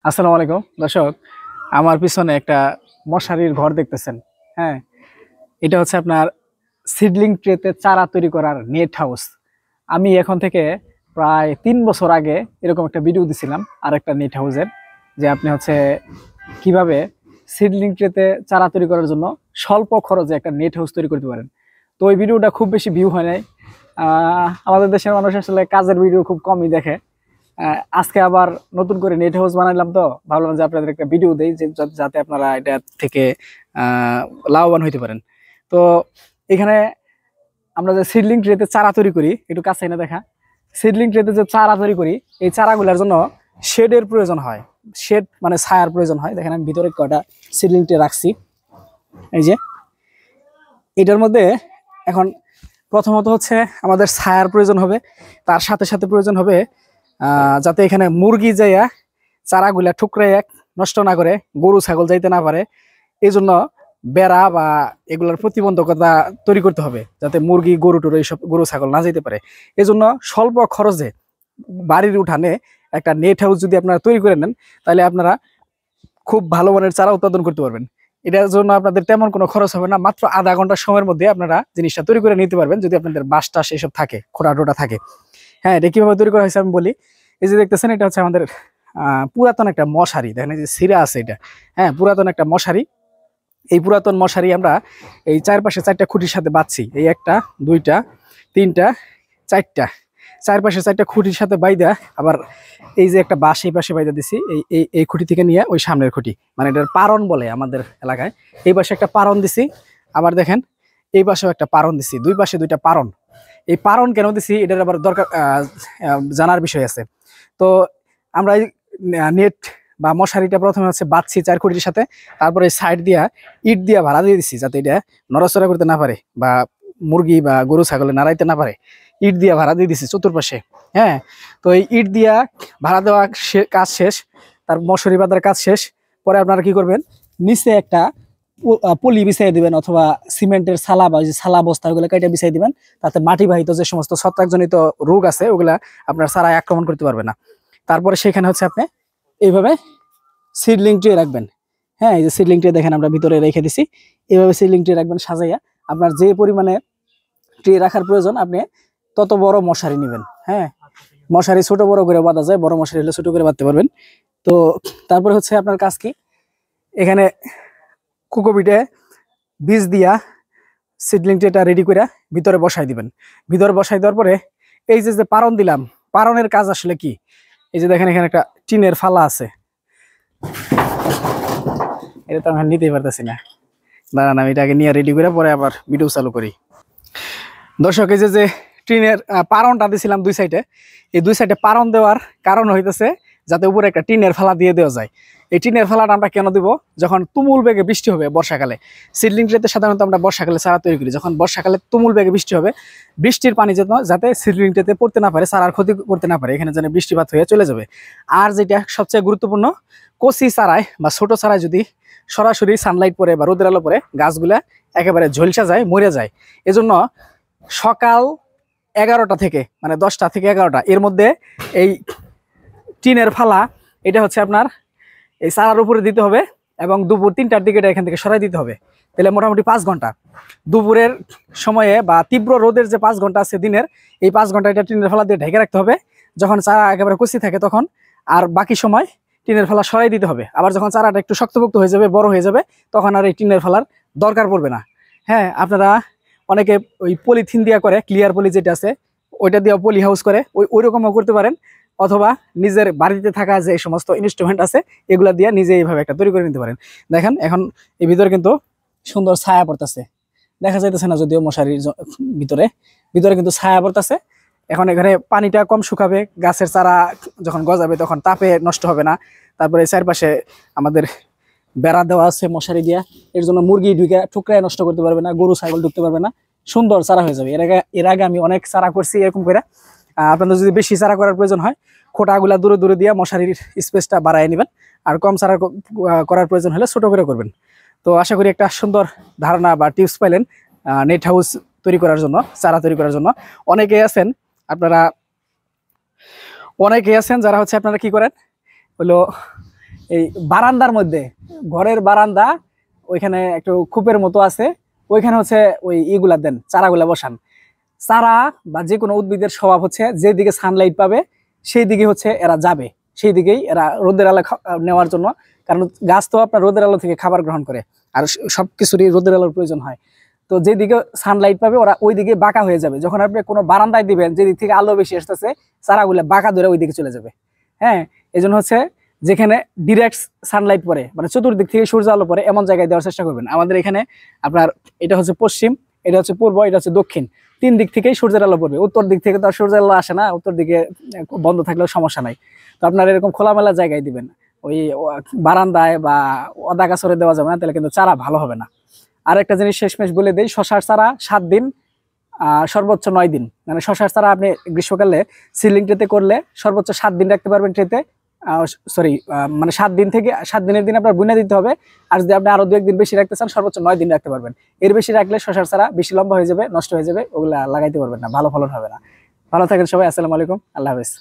আসসালামু আলাইকুম দর্শক, আমার পিছনে একটা মশারির ঘর দেখতেছেন। হ্যাঁ, এটা হচ্ছে আপনার সিডলিং ট্রেতে চারা তৈরি করার নেট হাউস। আমি এখন থেকে প্রায় 3 বছর আগে এরকম একটা ভিডিও দিছিলাম আর একটা নেট হাউসের, যে আপনি হচ্ছে কিভাবে সিডলিং ট্রেতে চারা তৈরি করার জন্য স্বল্প খরচে একটা নেট হাউস তৈরি করতে পারেন। তো ওই ভিডিওটা খুব বেশি ভিউ হয় নাই। আমাদের দেশের মানুষ আসলে কাজের ভিডিও খুব কমই দেখে। আজকে আবার নতুন করে নেট হাউস বানাইলাম, তো ভাবলাম যে আপনাদের একটা ভিডিও দেই, যাতে আপনারা এটা থেকে লাভবান হইতে পারেন। তো এখানে আমরা যে সিডলিং ট্রেতে চারা তৈরি করি, একটু কাছে এনে দেখা। সিডলিং ট্রেতে যে চারা তৈরি করি, এই চারাগুলোর জন্য শেডের প্রয়োজন হয়। শেড মানে ছায়ার প্রয়োজন হয়। দেখেন আমি ভিতরে কয়টা সিডলিং ট্রে রাখছি। এই যে এটার মধ্যে এখন প্রথমত হচ্ছে আমাদের ছায়ার প্রয়োজন হবে, তার সাথে সাথে প্রয়োজন হবে যাতে এখানে মুরগি যাইয়া চারাগুলা ঠুকরে নষ্ট না করে, গরু ছাগল যাইতে না পারে। এই জন্য বেড়া বা এগুলার প্রতিবন্ধকতা তৈরি করতে হবে, যাতে মুরগি গরু টরু এইসব গরু ছাগল না যেতে পারে। এই জন্য স্বল্প খরচে বাড়ির উঠানে একটা নেট হাউস যদি আপনারা তৈরি করে নেন, তাহলে আপনারা খুব ভালো মানের চারা উৎপাদন করতে পারবেন। এটার জন্য আপনাদের তেমন কোনো খরচ হবে না, মাত্র আধা ঘন্টা সময়ের মধ্যে আপনারা জিনিসটা তৈরি করে নিতে পারবেন, যদি আপনাদের বাঁশ টাস এসব থাকে, খোঁড়া টোটা থাকে। হ্যাঁ, এটা কিভাবে তৈরি করা হয়েছে আমি বলি। এই যে দেখতেছেন, এটা হচ্ছে আমাদের পুরাতন একটা মশারি। দেখেন এই যে সিরা আছে এটা। হ্যাঁ, পুরাতন একটা মশারি। এই পুরাতন মশারি আমরা এই চারপাশে 4টা খুঁটির সাথে বাঁধছি। এই 1টা 2টা 3টা 4টা, চারপাশে 4টা খুঁটির সাথে বাইদা, আবার এই যে একটা বাঁশ এই পাশে বাইদা দিছি। এই খুঁটি থেকে নিয়ে ওই সামনের খুঁটি, মানে এটার পারন বলে আমাদের এলাকায়। এই পাশে একটা পারন দিছি, আবার দেখেন এই পাশেও একটা পারন দিছি। দুই পাশে 2টা পারন। এই পারন কেন দিছি এটার আবার দরকার জানার বিষয় আছে। তো আমরা এই নেট বা মশারিটা প্রথমে হচ্ছে বাঁধছি 4 খুঁটির সাথে, তারপরে সাইড দিয়া ইট দিয়া ভাড়া দিয়ে দিছি, যাতে এটা নড়াচড়া করতে না পারে বা মুরগি বা গরু ছাগলে নাড়াইতে না পারে। ইট দিয়া ভাড়া দিয়ে দিছি চতুর্পাশে। হ্যাঁ, তো এই ইট দিয়া ভাড়া দেওয়া কাজ শেষ, তার মশারি বাঁধার কাজ শেষ। পরে আপনারা কি করবেন, নিচে একটা পলি বিছাই দিবেন, অথবা সিমেন্টের ছালা বা যে ছালা বস্তা ওগুলো কেটে বিছাই দিবেন, তাতে মাটি বাহিত যে সমস্ত ছত্রাকজনিত রোগ আছে ওগুলা আপনার ছাড়াই আক্রমণ করতে পারবে না। তারপরে সেখানে হচ্ছে আপনি এইভাবে সিডলিং ট্রে রাখবেন। হ্যাঁ, এই যে সিডলিং ট্রে দেখেন আমরা ভিতরে রেখে দিছি। এইভাবে সিডলিং ট্রে রাখবেন সাজাইয়া। আপনার যে পরিমাণে ট্রে রাখার প্রয়োজন, আপনি তত বড় মশারি নেবেন। হ্যাঁ, মশারি ছোট বড় করে বাঁধা যায়, বড় মশারি হলে ছোট করে বাঁধতে পারবেন। তো তারপরে হচ্ছে আপনার কাজ কি, এখানে কোকোপিটে বীজ দিয়া সিডলিং ট্রেটা রেডি করে ভিতরে বসাই দিবেন। ভিতরে বসাই দেওয়ার পরে এই যে যে পারন দিলাম, পারনের কাজ আসলে কি, এই যে দেখেন এখানে একটা টিনের ফালা আছে। এটা তো আমি নিতেই পারতেছি না, দাঁড়ান আমি এটাকে নিয়ে রেডি করে পরে আবার ভিডিও চালু করি। দর্শক, এই যে যে টিনের পারনটা দিয়েছিলাম 2 সাইডে, এই 2 সাইডে পারন দেওয়ার কারণ হইতেছে যাতে উপরে একটা টিনের ফালা দিয়ে দেওয়া যায়। এই টিনের ফালাটা আমরা কেন দিব, যখন তুমুল বেগে বৃষ্টি হবে বর্ষাকালে। সিডলিং ট্রেতে সাধারণত আমরা বর্ষাকালে চারা তৈরি করি। যখন বর্ষাকালে তুমুল বেগে বৃষ্টি হবে, বৃষ্টির পানি যাতে সিডলিং ট্রেতে পড়তে না পারে, চারার ক্ষতি করতে না পারে, এখানে যেন বৃষ্টিপাত হয়ে চলে যাবে। আর যেটা সবচেয়ে গুরুত্বপূর্ণ, কচি চারায় বা ছোট চারায় যদি সরাসরি সানলাইট পড়ে বা রোদের আলো পড়ে, গাছগুলা একেবারে ঝলসা যায়, মরে যায়। এজন্য সকাল 11টা থেকে, মানে 10টা থেকে 11টা এর মধ্যে এই টিনের ফালা এটা হচ্ছে আপনার এই চারার উপরে দিতে হবে, এবং দুপুর 3টার দিকে এটা এখান থেকে সরাই দিতে হবে। তাহলে মোটামুটি 5 ঘন্টা দুপুরের সময়ে বা তীব্র রোদের যে 5 ঘন্টা আছে দিনের, এই 5 ঘন্টা এটা টিনের ফালা দিয়ে ঢেকে রাখতে হবে। যখন চারা একেবারে কচি থাকে তখন, আর বাকি সময় টিনের ফালা সরাই দিতে হবে। আবার যখন চারাটা একটু শক্তপোক্ত হয়ে যাবে, বড় হয়ে যাবে, তখন আর এই টিনের ফালার দরকার পড়বে না। হ্যাঁ, আপনারা অনেকে ওই পলিথিন দিয়া করে, ক্লিয়ার পলি যেটা আছে ওইটা দিয়ে পলি হাউস করে, ওই রকমও করতে পারেন। অথবা নিজের বাড়িতে থাকা যে সমস্ত ইনস্ট্রুমেন্ট আছে এগুলা দিয়ে নিজে এইভাবে একটা তৈরি করে নিতে পারেন। দেখেন এখন এই ভিতরে কিন্তু সুন্দর ছায়া পড়তেছে, দেখা যাইতেছে না যদিও মশারির ভিতরে ভিতরে কিন্তু ছায়া পড়তেছে। এখন এখানে পানিটা কম শুকাবে, গাছের চারা যখন গজাবে তখন তাপে নষ্ট হবে না। তারপরে চারপাশে আমাদের বেড়া দেওয়া আছে মশারি দিয়া, এর জন্য মুরগি ঢুকে ঠুকরায় নষ্ট করতে পারবে না, গরু ছাগল ঢুকতে পারবে না, সুন্দর চারা হয়ে যাবে। এর আগে আমি অনেক চারা করছি এরকম করে। আপনাদের যদি বেশি চারা করার প্রয়োজন হয়, খোঁটাগুলা দূরে দূরে দিয়ে মশারির স্পেসটা বাড়ায় নেবেন। আর কম চারা করার প্রয়োজন হলে ছোট করে করবেন। তো আশা করি একটা সুন্দর ধারণা বা টিপস পাইলেন নেট হাউস তৈরি করার জন্য, চারা তৈরি করার জন্য। অনেকেই আছেন যারা হচ্ছে আপনারা কি করেন, হলো এই বারান্দার মধ্যে, ঘরের বারান্দা, ওইখানে একটু খোপের মতো আছে, ওইখানে হচ্ছে ওই ইগুলা দেন, চারাগুলা বসান। চারা বা যে কোনো উদ্ভিদের স্বভাব হচ্ছে যেদিকে সানলাইট পাবে সেই দিকে হচ্ছে এরা যাবে, সেই দিকেই এরা রোদের আলো নেওয়ার জন্য, কারণ গাছ তো আপনার রোদের আলো থেকে খাবার গ্রহণ করে, আর সবকিছুরই রোদের আলোর প্রয়োজন হয়। তো যেদিকে সানলাইট পাবে ওরা ওই দিকে বাঁকা হয়ে যাবে। যখন আপনি কোনো বারান্দায় দিবেন, যেদিক থেকে আলো বেশি আসতেছে, চারাগুলো বাঁকা ধরে ওই দিকে চলে যাবে। হ্যাঁ, এই জন্য হচ্ছে যেখানে ডিরেক্ট সানলাইট পড়ে, মানে চতুর্দিক থেকে সূর্য আলো পড়ে, এমন জায়গায় দেওয়ার চেষ্টা করবেন। আমাদের এখানে আপনার এটা হচ্ছে পশ্চিম, এটা হচ্ছে পূর্ব, এটা হচ্ছে দক্ষিণ, 3 দিক থেকেই সূর্যের আলো পড়বে। উত্তর দিক থেকে তো আর সূর্যের আলো আসে না, উত্তর দিকে বন্ধ থাকলেও সমস্যা নাই। তো আপনার এরকম খোলামেলা জায়গায় দিবেন, ওই বারান্দায় বা ওদা গাছরে দেওয়া যাবে না, তাহলে কিন্তু চারা ভালো হবে না। আর একটা জিনিস শেষমেশ বলে দেই, শশার চারা 7 দিন, সর্বোচ্চ 9 দিন, মানে শশার চারা আপনি গ্রীষ্মকালে সিলিং ট্রেতে করলে সর্বোচ্চ 7 দিন রাখতে পারবেন ট্রেতে। সরি, মানে 7 দিন থেকে 7 দিনের দিন আপনার বুনে দিতে হবে। আর যদি আপনি আরো 2-1 দিন বেশি রাখতে চান, সর্বোচ্চ 9 দিন রাখতে পারবেন। এর বেশি রাখলে শশার চারা বেশি লম্বা হয়ে যাবে, নষ্ট হয়ে যাবে, ওগুলা লাগাইতে পারবেন না, ভালো ফলন হবে না। ভালো থাকেন সবাই, আসসালামু আলাইকুম, আল্লাহ হাফেজ।